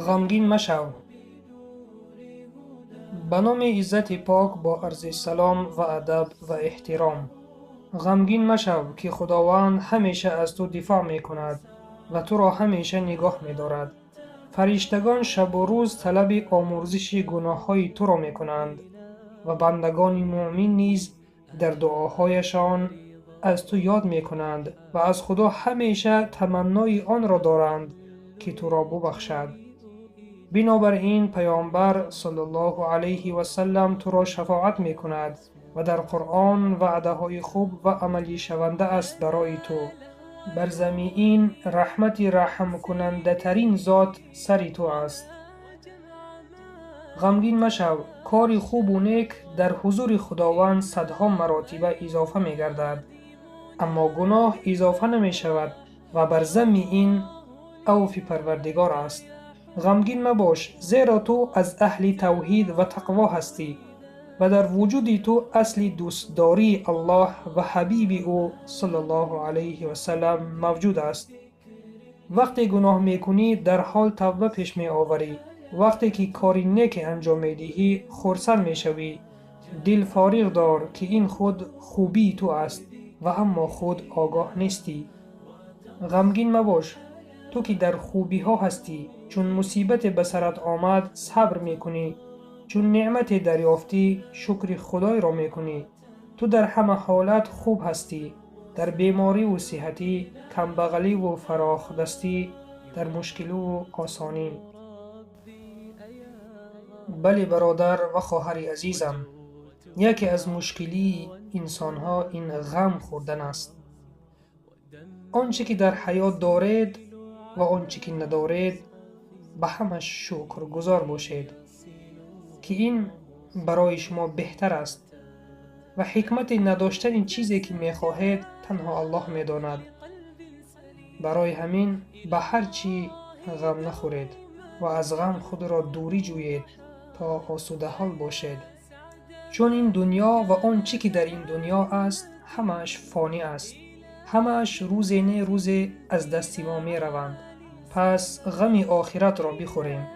غمگین مشو. به نام عزت پاک با عرض سلام و ادب و احترام. غمگین مشو که خداوند همیشه از تو دفاع می کند و تو را همیشه نگاه می دارد. فرشتگان شب و روز طلب آمرزش گناه های تو را می کنند و بندگان مؤمن نیز در دعاهایشان از تو یاد می کنند و از خدا همیشه تمنای آن را دارند که تو را ببخشد. بنابراین پیامبر صلی الله علیه و سلم تو را شفاعت می کند و در قرآن وعده های خوب و عملی شونده است برای تو. بر زمین رحمت رحم کننده ترین ذات سر تو است. غمگین مشو. کار خوب و نیک در حضور خداوند صدها مراتب اضافه می گردد، اما گناه اضافه نمی شود و بر زمین عفو پروردگار است. غمگین مباش، زیرا تو از اهل توحید و تقوا هستی و در وجود تو اصل دوستداری الله و حبیب او صلی الله علیه و سلم موجود است. وقتی گناه میکنی در حال توبه پیش می آوری. وقتی که کاری نیک انجام می دهی خرسند می شوی. دل فارغ دار که این خود خوبی تو است و اما خود آگاه نیستی. غمگین مباش، تو که در خوبی ها هستی. چون مصیبت به سرت آمد صبر میکنی، چون نعمت دریافتی شکر خدای را میکنی. تو در همه حالت خوب هستی، در بیماری و صحتی، کمبغلی و فراخ دستی، در مشکل و آسانی. بله برادر و خواهر عزیزم، یکی از مشکلی انسان ها این غم خوردن است. آنچه که در حیات دارید و آنچه که ندارید به همش شکر گزار باشید که این برای شما بهتر است و حکمت نداشتن این چیزی که میخواهید تنها الله میداند. برای همین به هر چی غم نخورید و از غم خود را دوری جویید تا آسوده حال باشید، چون این دنیا و آنچه که در این دنیا است همش فانی است، همش روز نه روز از دست ما می روند. پس غم آخرت را بخوریم.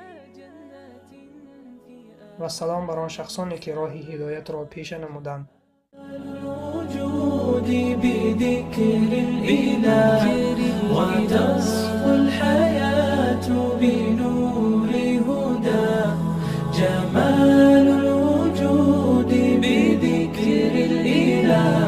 و سلام بر آن شخصانی که راه هدایت را پیش نمودند. بذكر الإله وتصفو الحياة بنور هدى. جمال الوجود بذكر الإله